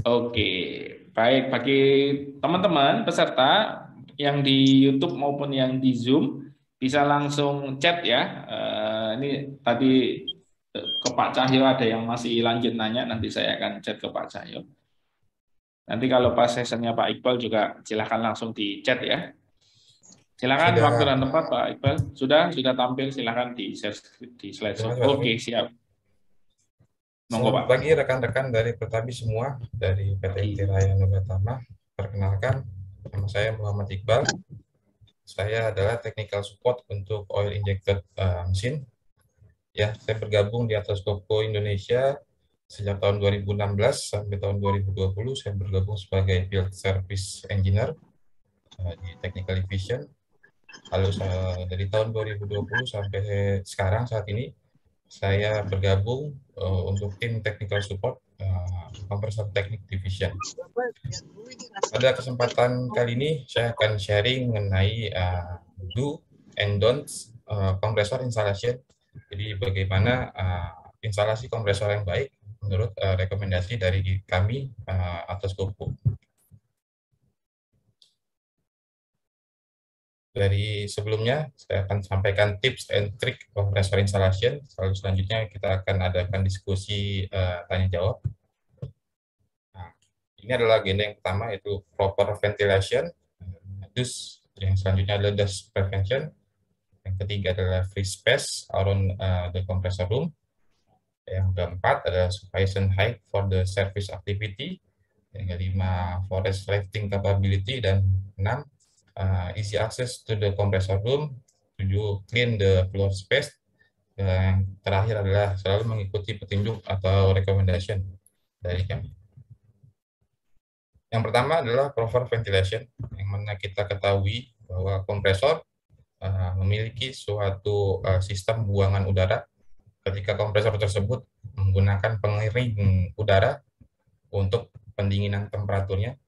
Oke, baik bagi teman-teman peserta yang di YouTube maupun yang di Zoom bisa langsung chat ya. Ini tadi ke Pak Cahyo ada yang masih lanjut nanya, nanti saya akan chat ke Pak Cahyo. Nanti kalau pas sessionnya Pak Iqbal juga silakan langsung di chat ya. Silakan waktu Sudah, dan tempat Pak Iqbal. Sudah tampil, silakan di share di terima slideshow. kasih Pak Oke, Taufik. siap. Monggo Selamat Pak. pagi rekan-rekan dari Pertabi semua, dari PT Pagi. Intiraya Nugatama. Perkenalkan, nama saya Muhammad Iqbal. Saya adalah technical support untuk oil injected mesin. Ya, saya bergabung di Atlas Copco Indonesia sejak tahun 2016 sampai tahun 2020. Saya bergabung sebagai field service engineer di Technical Division. Lalu dari tahun 2020 sampai sekarang saat ini saya bergabung untuk tim technical support Kompresor Teknik Division. Pada kesempatan kali ini saya akan sharing mengenai do and don'ts kompresor installation. Jadi bagaimana instalasi kompresor yang baik menurut rekomendasi dari kami Atlas Copco. Dari sebelumnya, saya akan sampaikan tips and trick kompresor installation. Lalu selanjutnya kita akan adakan diskusi tanya jawab. Nah, ini adalah agenda yang pertama, yaitu proper ventilation. Terus yang selanjutnya adalah dust prevention. Yang ketiga adalah free space around the compressor room. Yang keempat adalah sufficient height for the service activity. Yang kelima, forest lifting capability. Dan enam, easy access to the compressor room. 7, clean the floor space. Dan yang terakhir adalah selalu mengikuti petunjuk atau recommendation dari kami. Yang pertama adalah proper ventilation, yang mana kita ketahui bahwa kompresor memiliki suatu sistem buangan udara. Ketika kompresor tersebut menggunakan pengiring udara untuk pendinginan temperaturnya,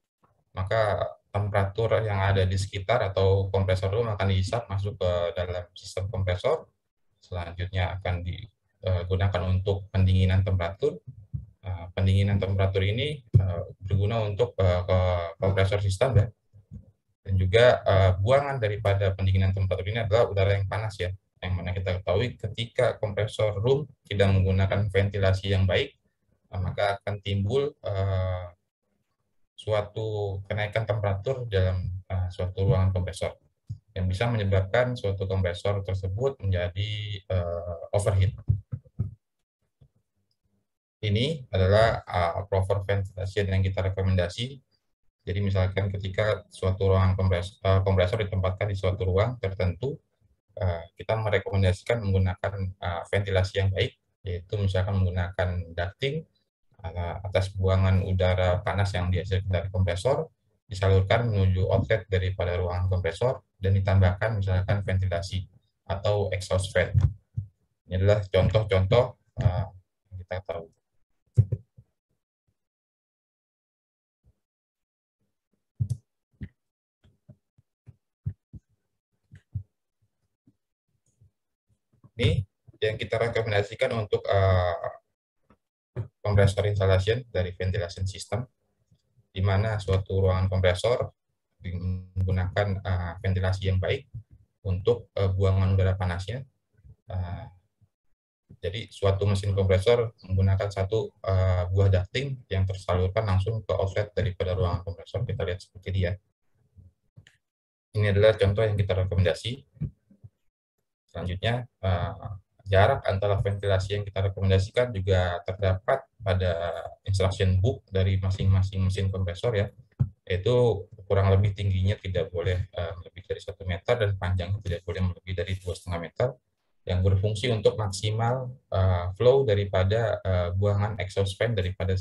maka temperatur yang ada di sekitar atau kompresor room akan dihisap masuk ke dalam sistem kompresor. Selanjutnya akan digunakan untuk pendinginan temperatur. Pendinginan temperatur ini berguna untuk kompresor sistem ya. Dan juga buangan daripada pendinginan temperatur ini adalah udara yang panas ya. Yang mana kita ketahui ketika kompresor room tidak menggunakan ventilasi yang baik, maka akan timbul suatu kenaikan temperatur dalam suatu ruangan kompresor yang bisa menyebabkan suatu kompresor tersebut menjadi overheat. Ini adalah proper ventilation yang kita rekomendasi. Jadi misalkan ketika suatu ruangan kompresor ditempatkan di suatu ruang tertentu, kita merekomendasikan menggunakan ventilasi yang baik, yaitu misalkan menggunakan ducting atas buangan udara panas yang dihasilkan dari kompresor, disalurkan menuju outlet daripada ruangan kompresor, dan ditambahkan misalkan ventilasi atau exhaust fan. Ini adalah contoh-contoh yang kita tahu. Ini yang kita rekomendasikan untuk kompresor installation dari ventilation system, di mana suatu ruangan kompresor menggunakan ventilasi yang baik untuk buangan udara panasnya. Jadi suatu mesin kompresor menggunakan satu buah ducting yang tersalurkan langsung ke outlet daripada ruangan kompresor. Kita lihat seperti dia. Ini adalah contoh yang kita rekomendasi. Selanjutnya, jarak antara ventilasi yang kita rekomendasikan juga terdapat pada instruction book dari masing-masing mesin kompresor ya, yaitu kurang lebih tingginya tidak boleh lebih dari 1 meter dan panjangnya tidak boleh lebih dari 2,5 meter, yang berfungsi untuk maksimal flow daripada buangan exhaust fan daripada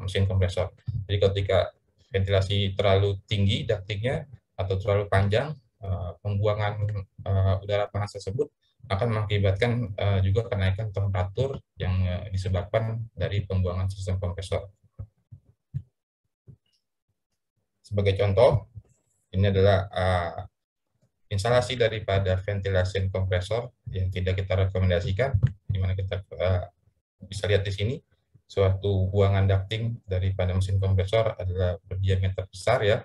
mesin kompresor. Jadi ketika ventilasi terlalu tinggi ductingnya atau terlalu panjang, pembuangan udara panas tersebut akan mengakibatkan juga kenaikan temperatur yang disebabkan dari pembuangan sistem kompresor. Sebagai contoh, ini adalah instalasi daripada ventilation kompresor yang tidak kita rekomendasikan, di mana kita bisa lihat di sini suatu buangan ducting daripada mesin kompresor adalah berdiameter besar ya,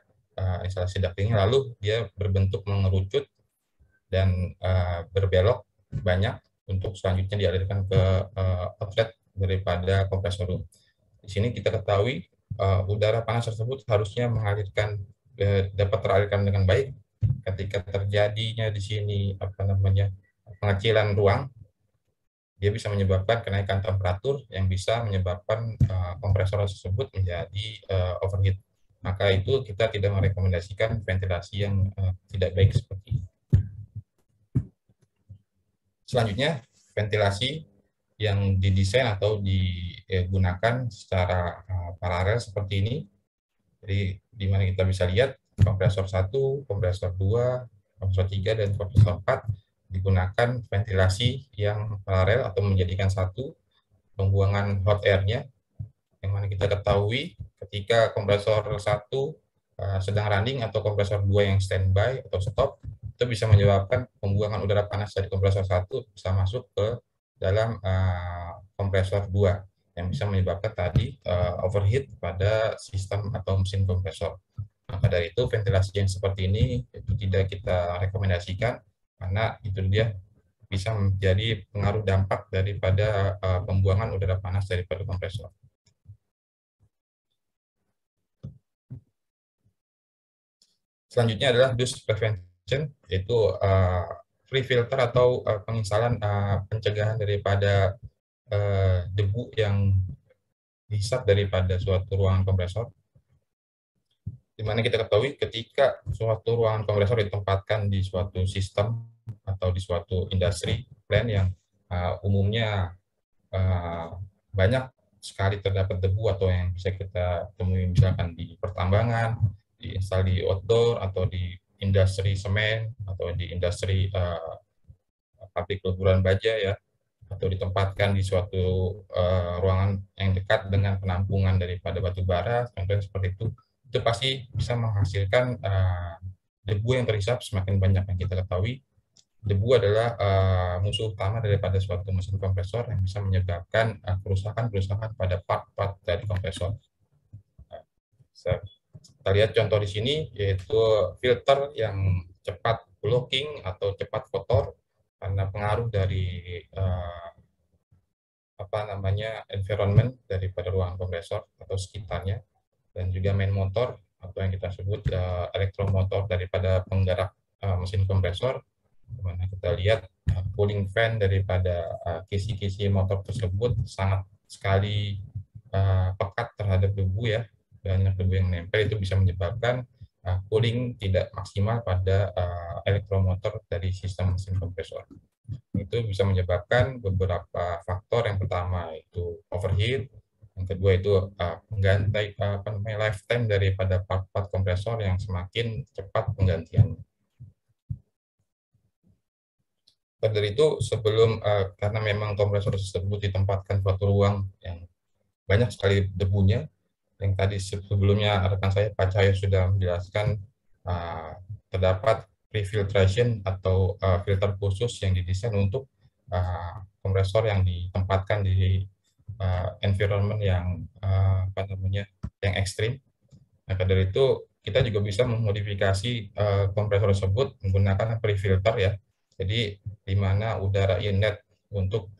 instalasi ductingnya, lalu dia berbentuk mengerucut dan berbelok banyak untuk selanjutnya dialirkan ke outlet daripada kompresor room. Di sini kita ketahui udara panas tersebut harusnya dapat teralirkan dengan baik. Ketika terjadinya di sini pengecilan ruang, dia bisa menyebabkan kenaikan temperatur yang bisa menyebabkan kompresor tersebut menjadi overheat. Maka itu kita tidak merekomendasikan ventilasi yang tidak baik seperti ini. Selanjutnya, ventilasi yang didesain atau digunakan secara paralel seperti ini. Jadi di mana kita bisa lihat kompresor 1, kompresor 2, kompresor 3, dan kompresor 4 digunakan ventilasi yang paralel atau menjadikan satu pembuangan hot air-nya, yang mana kita ketahui ketika kompresor 1 sedang running atau kompresor 2 yang standby atau stop, itu bisa menyebabkan pembuangan udara panas dari kompresor 1 bisa masuk ke dalam kompresor 2 yang bisa menyebabkan tadi overheat pada sistem atau mesin kompresor. Maka dari itu ventilasi yang seperti ini itu tidak kita rekomendasikan, karena itu dia bisa menjadi pengaruh dampak daripada pembuangan udara panas daripada kompresor. Selanjutnya adalah dust prevention, yaitu free filter atau penginstalan pencegahan daripada debu yang dihisap daripada suatu ruangan kompresor. Di mana kita ketahui ketika suatu ruangan kompresor ditempatkan di suatu sistem atau di suatu industri plant yang umumnya banyak sekali terdapat debu atau yang bisa kita temui misalkan di pertambangan, diinstal di outdoor atau di industri semen atau di industri pabrik peleburan baja ya, atau ditempatkan di suatu ruangan yang dekat dengan penampungan daripada batu bara, contohnya seperti itu pasti bisa menghasilkan debu yang terhisap semakin banyak. Yang kita ketahui, debu adalah musuh utama daripada suatu mesin kompresor yang bisa menyebabkan kerusakan-kerusakan pada part-part dari kompresor. Kita lihat contoh di sini, yaitu filter yang cepat blocking atau cepat kotor karena pengaruh dari environment daripada ruangan kompresor atau sekitarnya, dan juga main motor atau yang kita sebut elektromotor daripada penggerak mesin kompresor, di mana kita lihat cooling fan daripada kisi-kisi motor tersebut sangat sekali pekat terhadap debu ya, banyak debu yang menempel, itu bisa menyebabkan cooling tidak maksimal pada elektromotor dari sistem mesin kompresor. Itu bisa menyebabkan beberapa faktor. Yang pertama itu overheat, yang kedua itu mengganti lifetime daripada part-part kompresor yang semakin cepat penggantiannya. Dari itu sebelum karena memang kompresor tersebut ditempatkan suatu ruang yang banyak sekali debunya, yang tadi sebelumnya rekan saya Pak Cahyo sudah menjelaskan, terdapat pre-filtration atau filter khusus yang didesain untuk kompresor yang ditempatkan di environment yang yang ekstrim. Maka dari itu kita juga bisa memodifikasi kompresor tersebut menggunakan pre-filter ya. Jadi di mana udara inlet untuk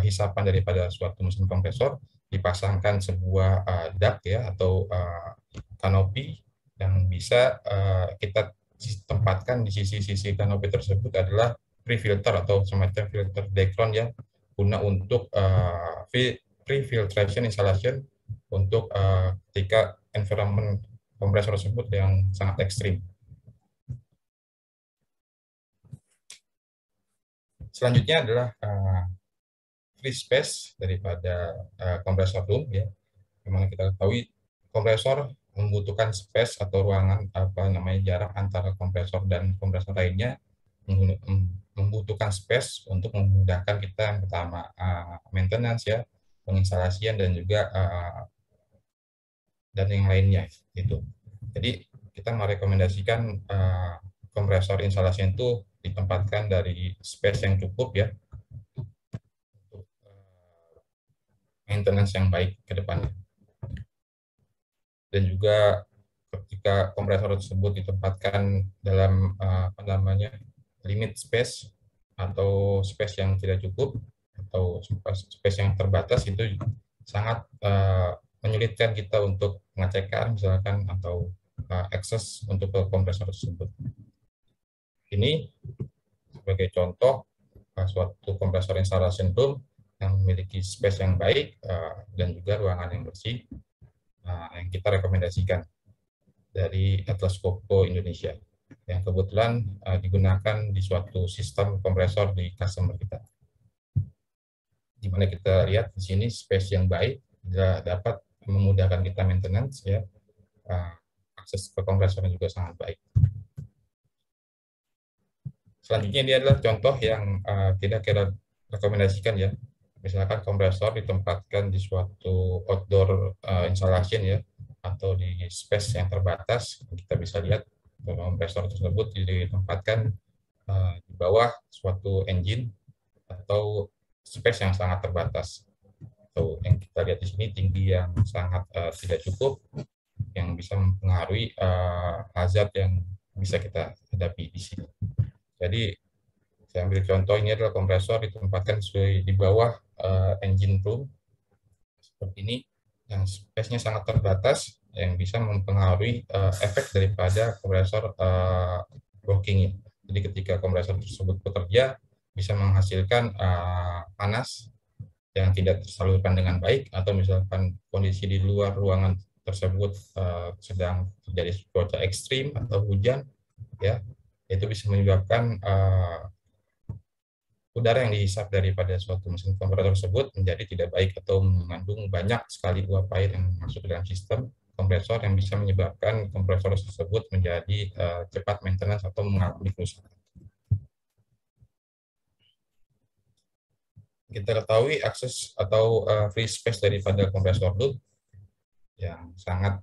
hisapan daripada suatu mesin kompresor dipasangkan sebuah duct ya atau kanopi yang bisa kita tempatkan di sisi-sisi kanopi tersebut adalah pre-filter atau semacam filter background ya, guna untuk pre-filtration installation untuk ketika environment kompresor tersebut yang sangat ekstrim. Selanjutnya adalah free space daripada kompresor room ya. Memang kita ketahui kompresor membutuhkan space atau ruangan jarak antara kompresor dan kompresor lainnya, membutuhkan space untuk memudahkan kita yang pertama maintenance ya, penginstalasian dan juga dan yang lainnya itu. Jadi kita merekomendasikan kompresor instalasi itu ditempatkan dari space yang cukup ya, maintenance yang baik ke depannya. Dan juga ketika kompresor tersebut ditempatkan dalam apa namanya, limit space atau space yang tidak cukup atau space yang terbatas, itu sangat menyulitkan kita untuk pengecekan misalkan atau akses untuk ke kompresor tersebut. Ini sebagai contoh suatu kompresor installation room yang memiliki space yang baik dan juga ruangan yang bersih yang kita rekomendasikan dari Atlas Copco Indonesia yang kebetulan digunakan di suatu sistem kompresor di customer kita. Di mana kita lihat di sini space yang baik dapat memudahkan kita maintenance ya. Akses ke kompresornya juga sangat baik. Selanjutnya ini adalah contoh yang kita rekomendasikan ya. Misalkan kompresor ditempatkan di suatu outdoor installation ya, atau di space yang terbatas. Kita bisa lihat kompresor tersebut ditempatkan di bawah suatu engine atau space yang sangat terbatas. Atau yang kita lihat di sini tinggi yang sangat tidak cukup, yang bisa mempengaruhi hazard yang bisa kita hadapi di sini. Jadi saya ambil contoh, ini adalah kompresor ditempatkan di bawah engine room seperti ini, yang space-nya sangat terbatas, yang bisa mempengaruhi efek daripada kompresor working. Jadi ketika kompresor tersebut bekerja, bisa menghasilkan panas yang tidak tersalurkan dengan baik, atau misalkan kondisi di luar ruangan tersebut sedang terjadi cuaca ekstrim atau hujan, ya, itu bisa menyebabkan udara yang dihisap daripada suatu mesin kompresor tersebut menjadi tidak baik atau mengandung banyak sekali uap air yang masuk ke dalam sistem kompresor, yang bisa menyebabkan kompresor tersebut menjadi cepat maintenance atau mengalami kerusakan. Kita ketahui akses atau free space daripada kompresor loop yang sangat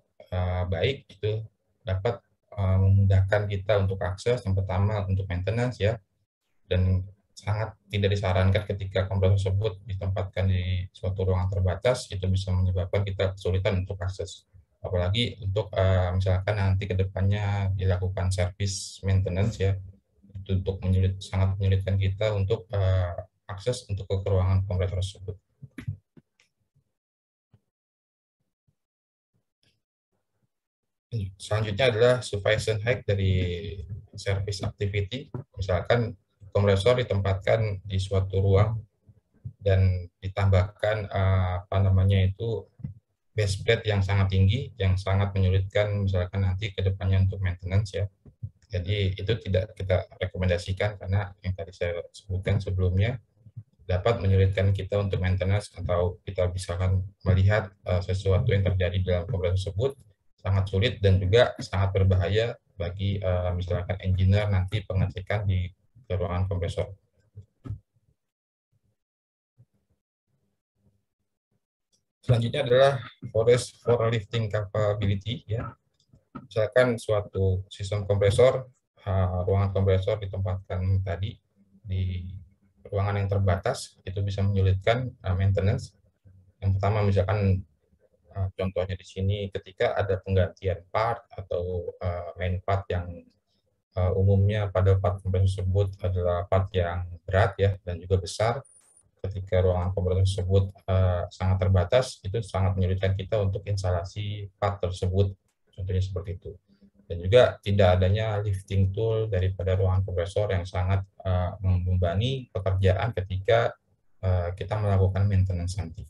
baik itu dapat memudahkan kita untuk akses, yang pertama untuk maintenance ya, dan sangat tidak disarankan ketika kompresor tersebut ditempatkan di suatu ruangan terbatas, itu bisa menyebabkan kita kesulitan untuk akses. Apalagi untuk misalkan nanti ke depannya dilakukan service maintenance ya, itu untuk sangat menyulitkan kita untuk akses untuk ke ruangan kompresor tersebut. Selanjutnya adalah sufficient height dari service activity. Misalkan kompresor ditempatkan di suatu ruang dan ditambahkan apa namanya itu base plate yang sangat tinggi, yang sangat menyulitkan misalkan nanti ke depannya untuk maintenance ya. Jadi itu tidak kita rekomendasikan, karena yang tadi saya sebutkan sebelumnya dapat menyulitkan kita untuk maintenance, atau kita bisa melihat sesuatu yang terjadi dalam kompresor tersebut sangat sulit dan juga sangat berbahaya bagi misalkan engineer nanti pengecekan di ruangan kompresor. Selanjutnya adalah forest for lifting capability ya. Misalkan suatu sistem kompresor, ruangan kompresor ditempatkan tadi di ruangan yang terbatas, itu bisa menyulitkan maintenance. Yang pertama misalkan contohnya di sini ketika ada penggantian part atau main part yang umumnya pada part kompresor tersebut adalah part yang berat ya dan juga besar. Ketika ruangan kompresor tersebut sangat terbatas, itu sangat menyulitkan kita untuk instalasi part tersebut, contohnya seperti itu. Dan juga tidak adanya lifting tool daripada ruangan kompresor yang sangat membebani pekerjaan ketika kita melakukan maintenance nanti.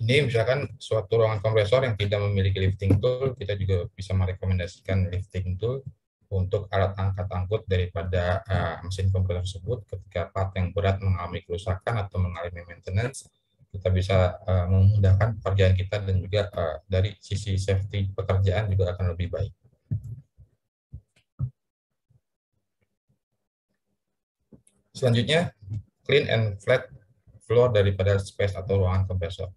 Ini misalkan suatu ruangan kompresor yang tidak memiliki lifting tool, kita juga bisa merekomendasikan lifting tool untuk alat angkat-angkut daripada mesin kompresor tersebut. Ketika part yang berat mengalami kerusakan atau mengalami maintenance, kita bisa memudahkan pekerjaan kita, dan juga dari sisi safety pekerjaan juga akan lebih baik. Selanjutnya, clean and flat floor daripada space atau ruangan kompresor.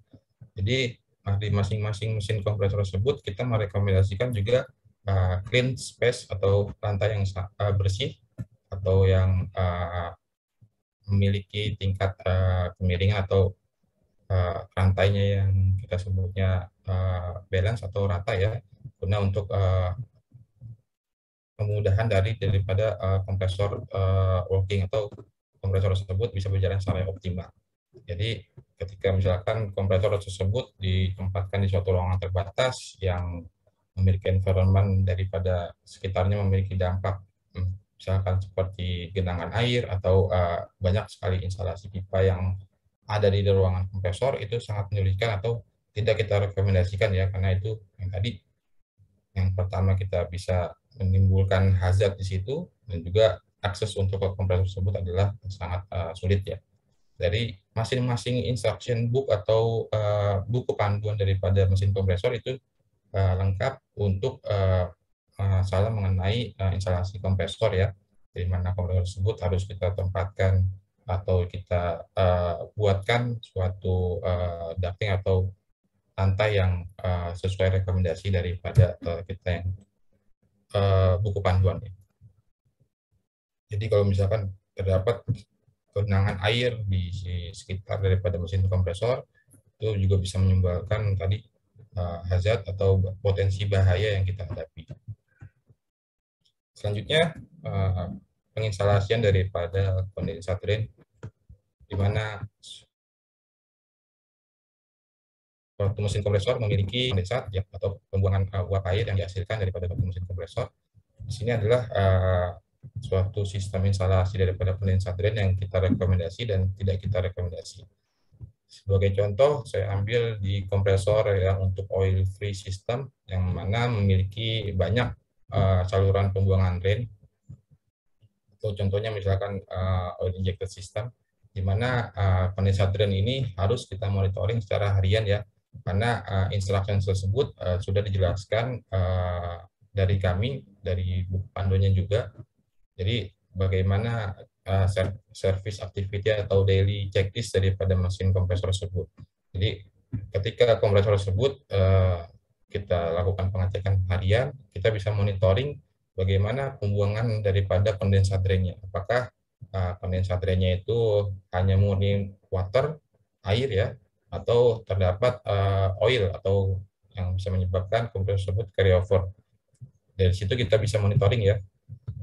Jadi di masing-masing mesin kompresor tersebut kita merekomendasikan juga clean space atau lantai yang bersih, atau yang memiliki tingkat kemiringan atau rantainya yang kita sebutnya balance atau rata ya, guna untuk kemudahan daripada kompresor working atau kompresor tersebut bisa berjalan secara optimal. Jadi ketika misalkan kompresor tersebut ditempatkan di suatu ruangan terbatas yang memiliki environment daripada sekitarnya memiliki dampak misalkan seperti genangan air atau banyak sekali instalasi pipa yang ada di ruangan kompresor, itu sangat menyulitkan atau tidak kita rekomendasikan ya, karena itu yang tadi yang pertama kita bisa menimbulkan hazard di situ, dan juga akses untuk kompresor tersebut adalah sangat sulit ya. Dari masing-masing instruction book atau buku panduan daripada mesin kompresor itu lengkap untuk masalah mengenai instalasi kompresor ya, di mana kompresor tersebut harus kita tempatkan atau kita buatkan suatu ducting atau rantai yang sesuai rekomendasi daripada kita yang buku panduan. Jadi kalau misalkan terdapat genangan air di sekitar daripada mesin kompresor, itu juga bisa menyumbangkan tadi hazard atau potensi bahaya yang kita hadapi. Selanjutnya penginstalasian daripada kondensat drain, di mana suatu mesin kompresor memiliki kondensat ya, atau pembuangan uap air yang dihasilkan daripada suatu mesin kompresor. Di sini adalah suatu sistem instalasi daripada kondensat drain yang kita rekomendasi dan tidak kita rekomendasi. Sebagai contoh, saya ambil di kompresor yang untuk oil free system yang mana memiliki banyak saluran pembuangan drain. Atau contohnya misalkan oil injected system, di mana kondensat drain ini harus kita monitoring secara harian ya, karena instruction tersebut sudah dijelaskan dari kami, dari buku panduannya juga. Jadi bagaimana service activity atau daily checklist daripada mesin kompresor tersebut. Jadi ketika kompresor tersebut kita lakukan pengecekan harian, kita bisa monitoring bagaimana pembuangan daripada kondensat drainnya. Apakah kondensat drainnya itu hanya murni water, air ya, atau terdapat oil atau yang bisa menyebabkan kompresor tersebut carry over. Dari situ kita bisa monitoring ya.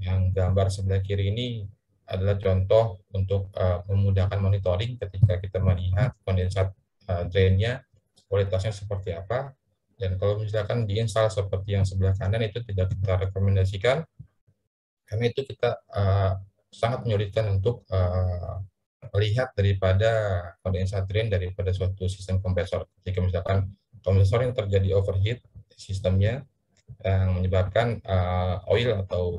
Yang gambar sebelah kiri ini adalah contoh untuk memudahkan monitoring ketika kita melihat kondensat drainnya kualitasnya seperti apa. Dan kalau misalkan diinstal seperti yang sebelah kanan itu tidak kita rekomendasikan, karena itu kita sangat menyulitkan untuk melihat daripada kondensat drain daripada suatu sistem kompresor. Jika misalkan kompresor yang terjadi overheat sistemnya yang menyebabkan oil atau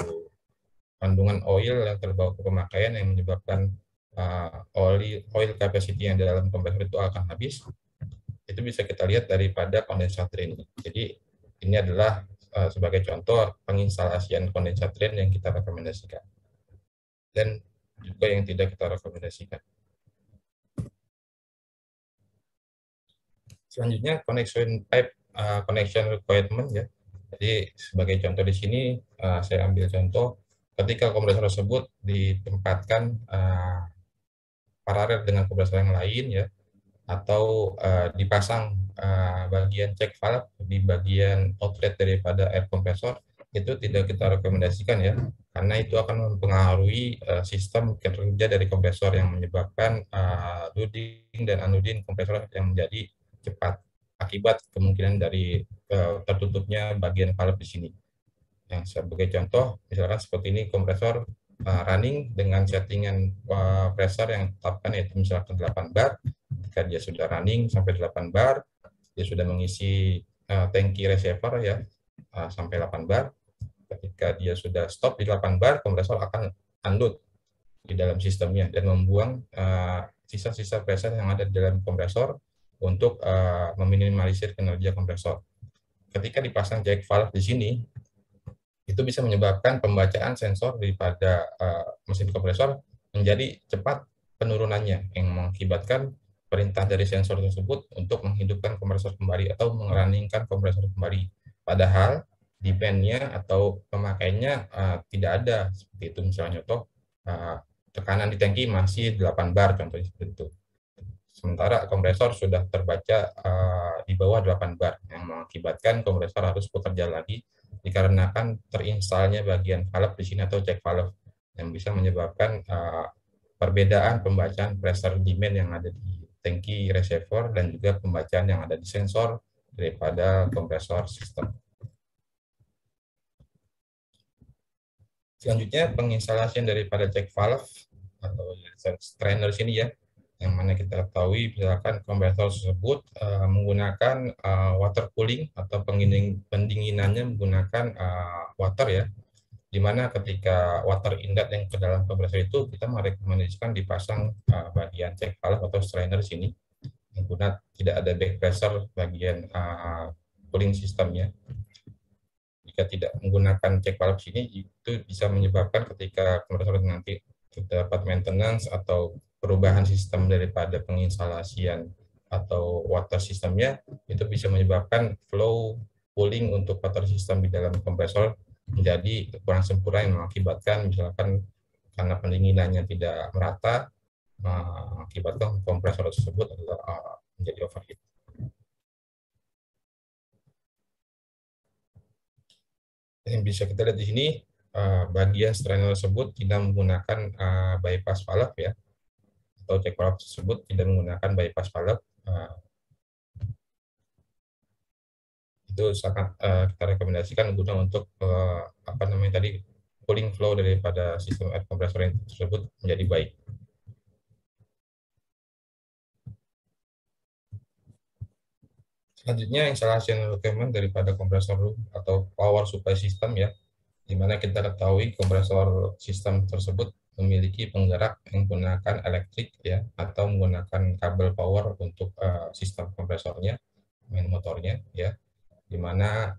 kandungan oil yang terbawa ke pemakaian yang menyebabkan oil capacity yang di dalam kompresor itu akan habis, itu bisa kita lihat daripada kondensat drain. Jadi ini adalah sebagai contoh penginstalasian kondensat drain yang kita rekomendasikan dan juga yang tidak kita rekomendasikan. Selanjutnya connection type, connection requirement ya. Jadi sebagai contoh di sini saya ambil contoh ketika kompresor tersebut ditempatkan paralel dengan kompresor yang lain ya, atau dipasang bagian check valve di bagian outlet daripada air kompresor, itu tidak kita rekomendasikan ya, karena itu akan mempengaruhi sistem kerja dari kompresor yang menyebabkan loading dan unloading kompresor yang menjadi cepat akibat kemungkinan dari tertutupnya bagian valve di sini. Yang sebagai contoh, misalkan seperti ini kompresor running dengan settingan pressure yang ditetapkan yaitu misalkan 8 bar. Ketika dia sudah running sampai 8 bar, dia sudah mengisi tangki reservoir ya sampai 8 bar. Ketika dia sudah stop di 8 bar, kompresor akan unload di dalam sistemnya dan membuang sisa-sisa pressure yang ada di dalam kompresor untuk meminimalisir kinerja kompresor. Ketika dipasang check valve di sini, itu bisa menyebabkan pembacaan sensor daripada mesin kompresor menjadi cepat penurunannya, yang mengakibatkan perintah dari sensor tersebut untuk menghidupkan kompresor kembali atau mengeraningkan kompresor kembali. Padahal demand-nya atau pemakainya tidak ada seperti itu. Misalnya contoh tekanan di tangki masih 8 bar contohnya seperti itu. Sementara kompresor sudah terbaca di bawah 8 bar, yang mengakibatkan kompresor harus bekerja lagi dikarenakan terinstalnya bagian valve di sini atau check valve yang bisa menyebabkan perbedaan pembacaan pressure demand yang ada di tangki reservoir dan juga pembacaan yang ada di sensor daripada kompresor sistem. Selanjutnya penginstalasian daripada check valve atau strainer sini ya, yang mana kita ketahui misalkan kompresor tersebut menggunakan water cooling atau pendinginannya menggunakan water ya, di mana ketika water inlet yang ke dalam kompresor itu kita merekomendasikan dipasang bagian check valve atau strainer sini, menggunakan tidak ada back pressure bagian cooling sistemnya. Jika tidak menggunakan check valve sini, itu bisa menyebabkan ketika kompresor nanti terdapat maintenance atau perubahan sistem daripada penginstalasian atau water sistemnya, itu bisa menyebabkan flow cooling untuk water system di dalam kompresor menjadi kurang sempurna yang mengakibatkan misalkan karena pendinginannya tidak merata, mengakibatkan kompresor tersebut adalah menjadi overheat. Yang bisa kita lihat di sini, bagian strainer tersebut tidak menggunakan bypass valve ya, atau check valve tersebut tidak menggunakan bypass valve. Itu sangat kita rekomendasikan guna untuk apa namanya tadi, cooling flow daripada sistem air kompresor tersebut menjadi baik. Selanjutnya instalasi requirement daripada kompresor room atau power supply system ya, di mana kita ketahui kompresor sistem tersebut memiliki penggerak yang menggunakan elektrik ya, atau menggunakan kabel power untuk sistem kompresornya, main motornya ya, di mana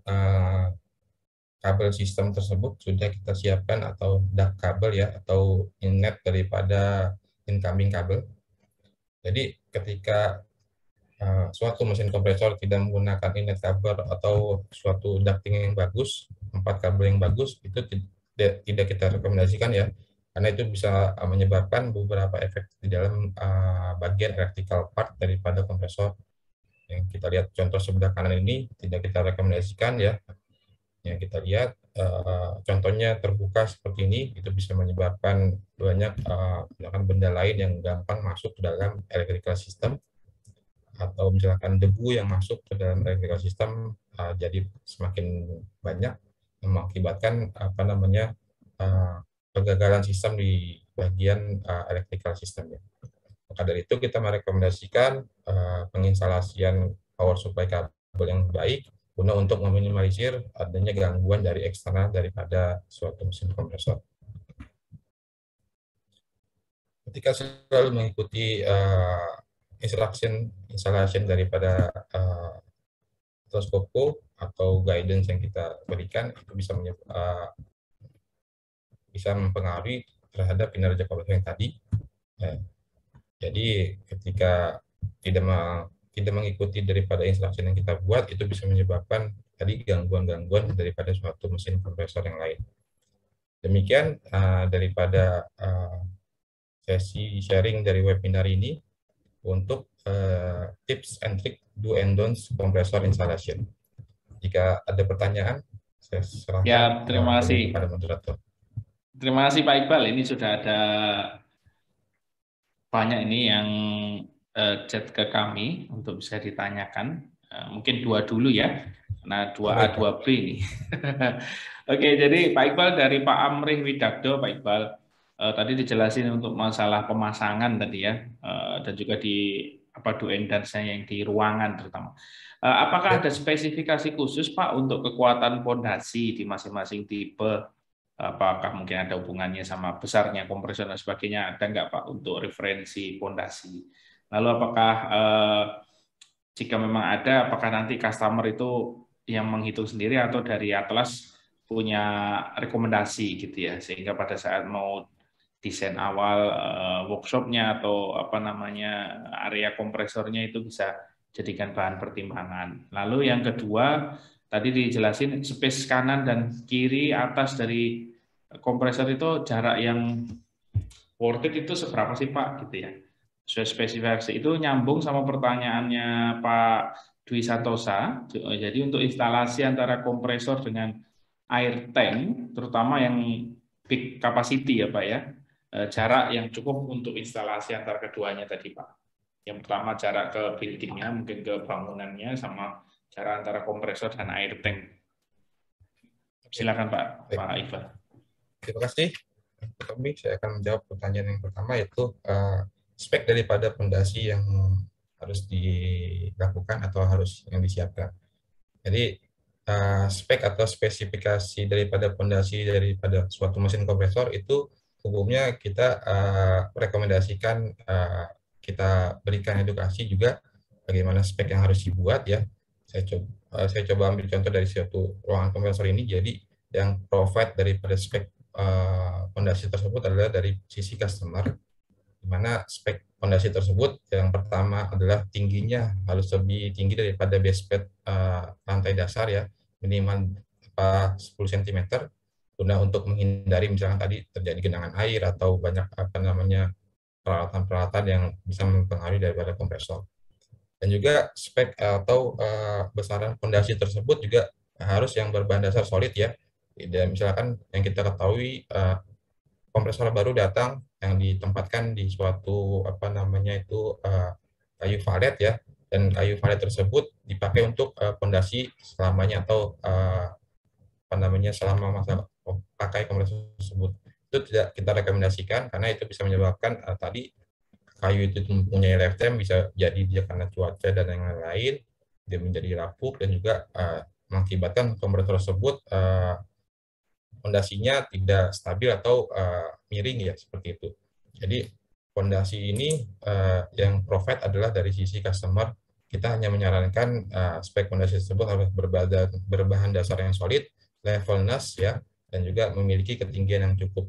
kabel sistem tersebut sudah kita siapkan atau duct kabel ya, atau inlet daripada incoming kabel. Jadi ketika suatu mesin kompresor tidak menggunakan inlet kabel atau suatu ducting yang bagus, 4 kabel yang bagus, itu tidak kita rekomendasikan ya, karena itu bisa menyebabkan beberapa efek di dalam bagian electrical part daripada kompresor. Yang kita lihat contoh sebelah kanan ini tidak kita rekomendasikan ya. Yang kita lihat contohnya terbuka seperti ini, itu bisa menyebabkan banyak misalkan benda lain yang gampang masuk ke dalam electrical system, atau misalkan debu yang masuk ke dalam electrical system jadi semakin banyak, mengakibatkan apa namanya kegagalan sistem di bagian electrical system ya. Maka dari itu kita merekomendasikan penginstalasian power supply kabel yang baik guna untuk meminimalisir adanya gangguan dari eksternal daripada suatu mesin kompresor. Ketika selalu mengikuti installation daripada Atlas atau guidance yang kita berikan, itu bisa mempengaruhi terhadap kinerja kompresor yang tadi. Jadi ketika tidak mengikuti daripada instruksi yang kita buat, itu bisa menyebabkan tadi gangguan-gangguan daripada suatu mesin kompresor yang lain. Demikian daripada sesi sharing dari webinar ini untuk tips and trick do and don'ts kompresor installation. Jika ada pertanyaan, saya serahkan ya, terima kasih kepada moderator. Terima kasih Pak Iqbal. Ini sudah ada banyak ini yang chat ke kami untuk bisa ditanyakan. Mungkin 2 dulu ya, karena 2A, 2B ini. Oke, jadi Pak Iqbal dari Pak Amrih Widagdo, Pak Iqbal, tadi dijelasin untuk masalah pemasangan tadi ya, dan juga di do and don'ts-nya yang di ruangan terutama. Apakah ada spesifikasi khusus Pak untuk kekuatan pondasi di masing-masing tipe? Apakah mungkin ada hubungannya sama besarnya kompresor dan sebagainya? Ada nggak Pak untuk referensi pondasi? Lalu apakah jika memang ada, apakah nanti customer itu yang menghitung sendiri atau dari Atlas punya rekomendasi gitu ya, sehingga pada saat mau desain awal workshopnya atau apa namanya area kompresornya itu bisa jadikan bahan pertimbangan. Lalu yang kedua tadi dijelasin space kanan dan kiri atas dari kompresor itu jarak yang worth it itu seberapa sih Pak gitu ya. Sesuai spesifikasi itu nyambung sama pertanyaannya Pak Dwi Santosa. Jadi untuk instalasi antara kompresor dengan air tank, terutama yang big capacity ya Pak ya, jarak yang cukup untuk instalasi antara keduanya tadi Pak. Yang pertama jarak ke buildingnya, mungkin ke bangunannya, sama jarak antara kompresor dan air tank. Silakan Pak, Baik. Pak Iqbal. Terima kasih. Tommy, saya akan menjawab pertanyaan yang pertama, yaitu spek daripada fondasi yang harus dilakukan atau harus yang disiapkan. Jadi spek atau spesifikasi daripada fondasi daripada suatu mesin kompresor itu umumnya kita rekomendasikan, kita berikan edukasi juga bagaimana spek yang harus dibuat ya. Saya coba ambil contoh dari suatu ruangan kompresor ini. Jadi yang provide daripada spek fondasi tersebut adalah dari sisi customer, di mana spek fondasi tersebut yang pertama adalah tingginya harus lebih tinggi daripada base plate lantai dasar ya, minimal 10 cm, guna untuk menghindari misalkan tadi terjadi genangan air atau banyak peralatan-peralatan yang bisa mempengaruhi daripada kompresor. Dan juga spek atau besaran fondasi tersebut juga harus yang berbahan dasar solid ya. Dan misalkan yang kita ketahui kompresor baru datang yang ditempatkan di suatu kayu valet ya, dan kayu valet tersebut dipakai untuk fondasi selamanya atau selama masa pakai kompresor tersebut. Itu tidak kita rekomendasikan karena itu bisa menyebabkan tadi kayu itu mempunyai lifetime, bisa jadi dia karena cuaca dan yang lain dia menjadi lapuk, dan juga mengakibatkan kompresor tersebut fondasinya tidak stabil atau miring ya, seperti itu. Jadi fondasi ini yang provide adalah dari sisi customer. Kita hanya menyarankan spek fondasi tersebut harus berbahan dasar yang solid, levelness ya, dan juga memiliki ketinggian yang cukup.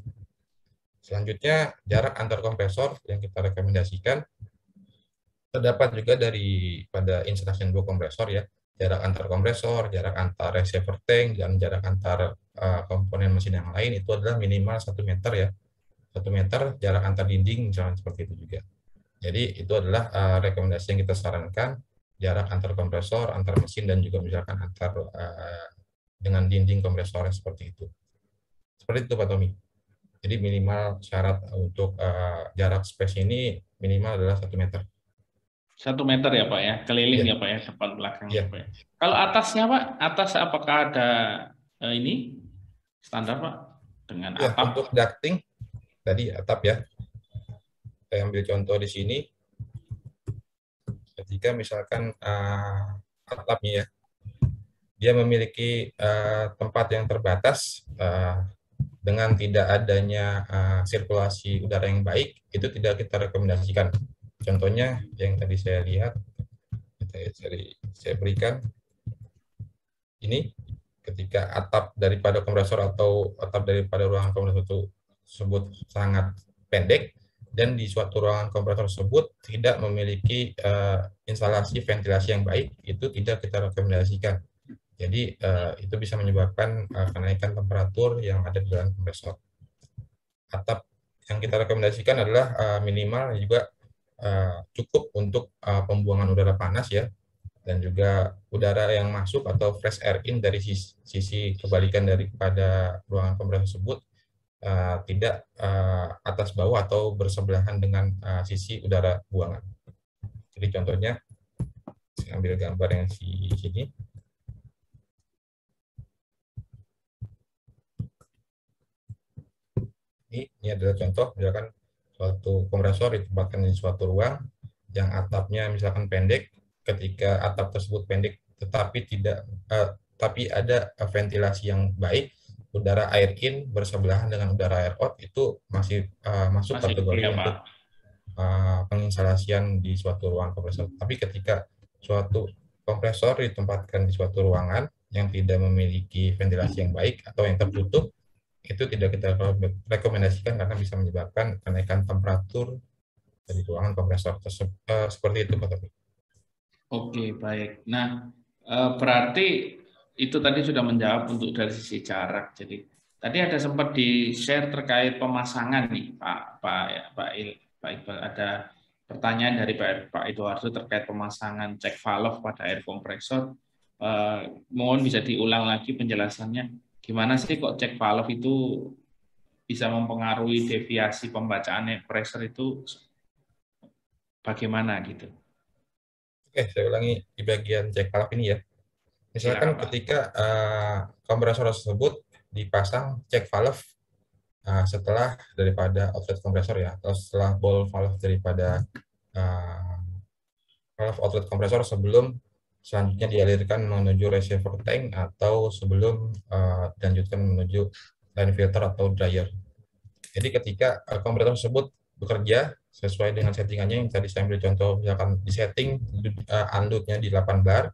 Selanjutnya, jarak antar kompresor yang kita rekomendasikan terdapat juga pada installation buah kompresor ya. Jarak antar kompresor, jarak antar receiver tank, dan jarak antar komponen mesin yang lain itu adalah minimal 1 meter ya. 1 meter jarak antar dinding misalnya, seperti itu juga. Jadi itu adalah rekomendasi yang kita sarankan, jarak antar kompresor, antar mesin, dan juga misalkan antar dengan dinding kompresornya, seperti itu. Seperti itu Pak Tommy. Jadi minimal syarat untuk jarak space ini minimal adalah 1 meter. 1 meter ya Pak ya, keliling Ya. ya Pak ya, depan belakangnya Ya. Pak ya. Kalau atasnya Pak, atas apakah ada ini standar Pak dengan Ya, atap? untuk ducting tadi atap ya. Saya ambil contoh di sini. Ketika misalkan atapnya ya, dia memiliki tempat yang terbatas dengan tidak adanya sirkulasi udara yang baik, itu tidak kita rekomendasikan. Contohnya yang tadi saya lihat, saya berikan ini, ketika atap daripada kompresor atau atap daripada ruangan kompresor tersebut sangat pendek, dan di suatu ruangan kompresor tersebut tidak memiliki instalasi ventilasi yang baik, itu tidak kita rekomendasikan. Jadi itu bisa menyebabkan kenaikan temperatur yang ada di dalam kompresor. Atap yang kita rekomendasikan adalah minimal juga cukup untuk pembuangan udara panas ya, dan juga udara yang masuk atau fresh air in dari sisi kebalikan daripada ruangan kompresor tersebut tidak atas bawah atau bersebelahan dengan sisi udara buangan. Jadi contohnya, saya ambil gambar yang di sini. Ini adalah contoh, misalkan suatu kompresor ditempatkan di suatu ruang yang atapnya misalkan pendek. Ketika atap tersebut pendek tapi ada ventilasi yang baik, udara air in bersebelahan dengan udara air out, itu masih masuk kategori untuk penginstalasian di suatu ruangan kompresor. Tapi ketika suatu kompresor ditempatkan di suatu ruangan yang tidak memiliki ventilasi yang baik atau yang tertutup, itu tidak kita rekomendasikan karena bisa menyebabkan kenaikan temperatur dari ruangan kompresor tersebut. Seperti itu Pak Taufik. Oke, baik. Nah, berarti itu tadi sudah menjawab untuk dari sisi jarak. Jadi Tadi ada sempat di-share terkait pemasangan nih, Pak Iqbal. Ada pertanyaan dari Pak Eduardo terkait pemasangan cek valve pada air kompresor. Mohon bisa diulang lagi penjelasannya. Gimana sih kok cek valve itu bisa mempengaruhi deviasi pembacaan air pressure itu bagaimana gitu? Oke, saya ulangi di bagian cek valve ini ya. Misalkan Silakan Pak. ketika kompresor tersebut dipasang cek valve setelah daripada outlet kompresor ya, atau setelah ball valve daripada uh, valve outlet kompresor sebelum selanjutnya dialirkan menuju reservoir tank atau sebelum dilanjutkan menuju line filter atau dryer. Jadi ketika kompresor tersebut bekerja sesuai dengan settingannya yang tadi saya ambil contoh, misalkan di setting unloadnya di 8 bar,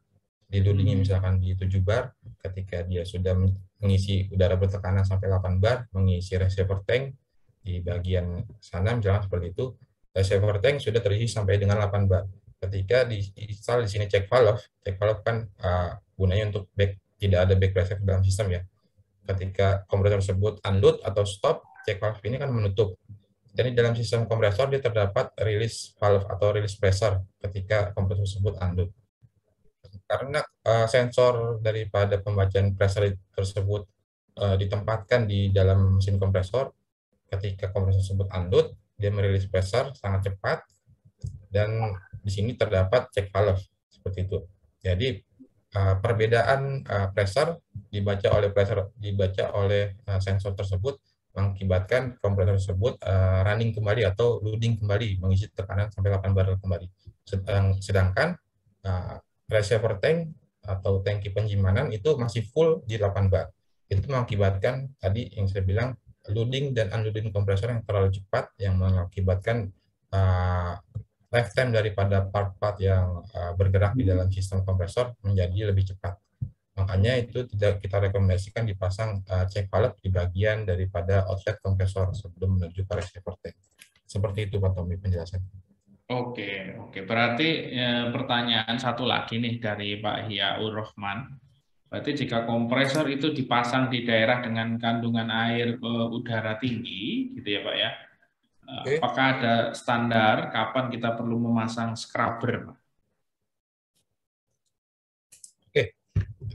di loadingnya misalkan di 7 bar, ketika dia sudah mengisi udara bertekanan sampai 8 bar, mengisi reservoir tank di bagian sana misalkan seperti itu, reservoir tank sudah terisi sampai dengan 8 bar. Ketika diinstal di sini cek valve kan gunanya untuk tidak ada back pressure dalam sistem ya. Ketika kompresor tersebut unload atau stop, cek valve ini kan menutup. Jadi dalam sistem kompresor dia terdapat release valve atau release pressure ketika kompresor tersebut unload. Karena sensor daripada pembacaan pressure tersebut ditempatkan di dalam mesin kompresor, ketika kompresor tersebut unload, dia merilis pressure sangat cepat, dan di sini terdapat check valve seperti itu. Jadi perbedaan pressure dibaca oleh sensor tersebut mengakibatkan kompresor tersebut running kembali atau loading kembali, mengisi tekanan sampai 8 bar kembali. Sedangkan reservoir tank atau tangki penyimpanan itu masih full di 8 bar. Itu mengakibatkan tadi yang saya bilang loading dan unloading kompresor yang terlalu cepat, yang mengakibatkan lifetime daripada part-part yang bergerak di dalam sistem kompresor menjadi lebih cepat. Makanya itu tidak kita rekomendasikan dipasang check valve di bagian daripada outlet kompresor sebelum menuju ke reservoir tank. Seperti itu Pak Tommy penjelasan. Oke. Berarti pertanyaan satu lagi nih dari Pak Hiaur Rohman. Berarti jika kompresor itu dipasang di daerah dengan kandungan air udara tinggi, gitu ya Pak ya. Oke. Apakah ada standar kapan kita perlu memasang scrubber, Pak? Oke.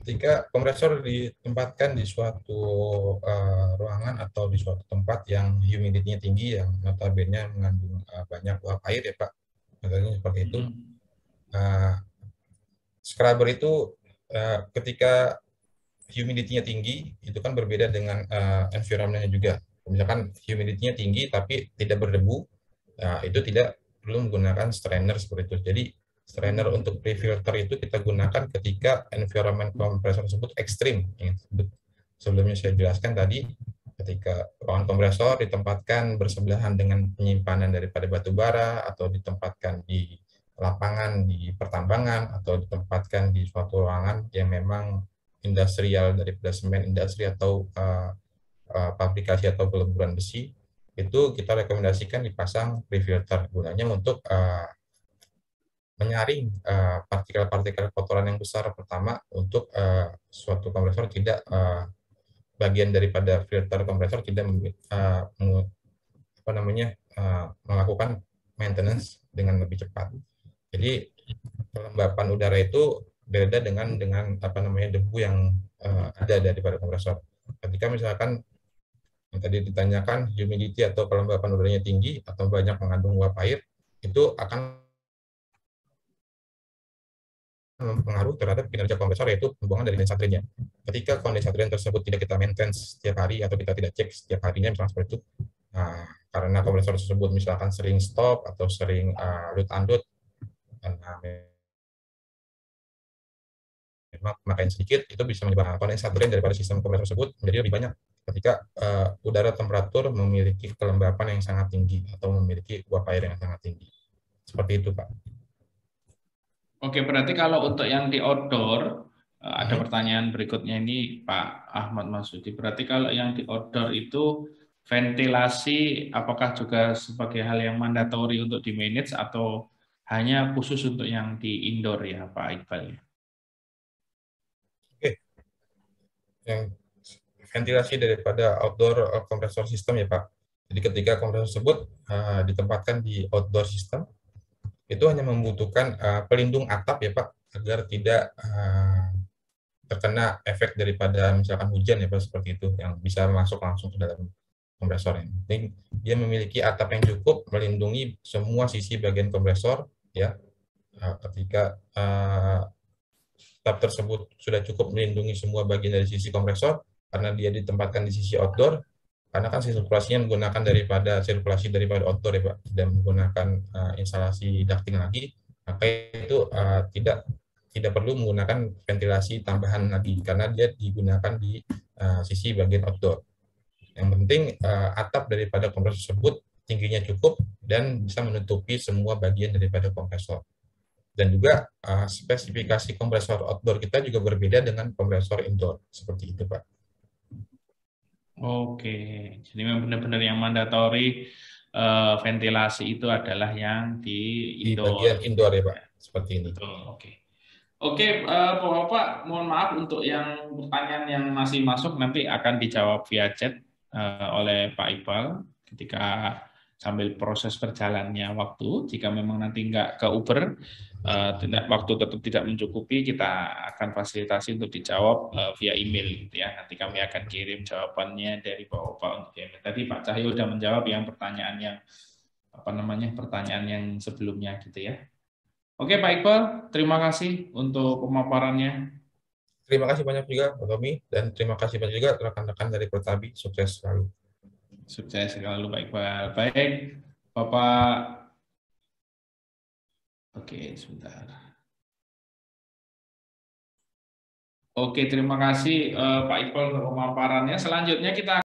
Ketika kompresor ditempatkan di suatu ruangan atau di suatu tempat yang humidity-nya tinggi, yang notabene mengandung banyak uap air ya Pak, contohnya seperti itu. Scrubber itu ketika humidity-nya tinggi, itu kan berbeda dengan environment-nya juga. Misalkan humidity-nya tinggi tapi tidak berdebu, itu tidak perlu menggunakan strainer seperti itu. Jadi strainer untuk pre-filter itu kita gunakan ketika environment kompresor tersebut ekstrim. Sebelumnya saya jelaskan tadi, ketika ruangan kompresor ditempatkan bersebelahan dengan penyimpanan daripada batu bara, atau ditempatkan di lapangan di pertambangan, atau ditempatkan di suatu ruangan yang memang industrial daripada semen industri atau pabrikasi atau peleburan besi, itu kita rekomendasikan dipasang pre-filter, gunanya untuk menyaring partikel-partikel kotoran yang besar. Pertama, untuk suatu kompresor tidak bagian daripada filter kompresor tidak melakukan maintenance dengan lebih cepat. Jadi kelembapan udara itu beda dengan debu yang ada daripada kompresor. Ketika misalkan yang tadi ditanyakan humidity atau kelembapan udaranya tinggi atau banyak mengandung uap air, itu akan mempengaruhi terhadap kinerja kompresor, yaitu pembuangan dari kondensat drain-nya. Ketika kondensat drain tersebut tidak kita maintenance setiap hari atau kita tidak cek setiap harinya misalnya seperti itu, karena kompresor tersebut misalkan sering stop atau sering load unload, pemakaian sedikit, itu bisa menyebabkan kondensat drain daripada sistem kompresor tersebut menjadi lebih banyak ketika udara temperatur memiliki kelembapan yang sangat tinggi atau memiliki uap air yang sangat tinggi. Seperti itu, Pak. Oke, berarti kalau untuk yang di outdoor, ada pertanyaan berikutnya ini Pak Ahmad Masudi. Berarti kalau yang di outdoor itu ventilasi apakah juga sebagai hal yang mandatori untuk di manage atau hanya khusus untuk yang di indoor ya Pak Iqbal? Oke. Yang ventilasi daripada outdoor kompresor sistem ya Pak. Jadi ketika kompresor tersebut ditempatkan di outdoor system, itu hanya membutuhkan pelindung atap ya Pak, agar tidak terkena efek daripada misalkan hujan ya Pak, seperti itu, yang bisa masuk langsung ke dalam kompresor ini. Jadi, dia memiliki atap yang cukup melindungi semua sisi bagian kompresor ya. Ketika atap tersebut sudah cukup melindungi semua bagian dari sisi kompresor, karena dia ditempatkan di sisi outdoor, karena kan sirkulasinya menggunakan sirkulasi daripada outdoor ya Pak, tidak menggunakan instalasi ducting lagi, maka itu tidak perlu menggunakan ventilasi tambahan lagi, karena dia digunakan di sisi bagian outdoor. Yang penting atap daripada kompresor tersebut tingginya cukup dan bisa menutupi semua bagian daripada kompresor. Dan juga spesifikasi kompresor outdoor kita juga berbeda dengan kompresor indoor, seperti itu Pak. Oke, jadi memang benar-benar yang mandatory ventilasi itu adalah yang di Di indoor. bagian indoor ya Pak, seperti ini. Betul, oke. Oke, Bapak, mohon maaf untuk yang pertanyaan yang masih masuk nanti akan dijawab via chat oleh Pak Iqbal ketika sambil proses berjalannya waktu. Jika memang nanti nggak ke Uber, waktu tetap tidak mencukupi, kita akan fasilitasi untuk dijawab via email gitu ya. Nanti kami akan kirim jawabannya dari Bapak untuk email. Tadi Pak Cahyo sudah menjawab yang pertanyaan yang pertanyaan yang sebelumnya gitu ya. Oke Pak Iqbal, terima kasih untuk pemaparannya. Terima kasih banyak juga Pak Tommy, dan terima kasih banyak juga rekan-rekan dari Pertabi, sukses selalu. Sukses selalu Pak Iqbal. Baik, Bapak. Oke, sebentar. Oke, terima kasih Pak Iqbal untuk pemaparannya. Selanjutnya kita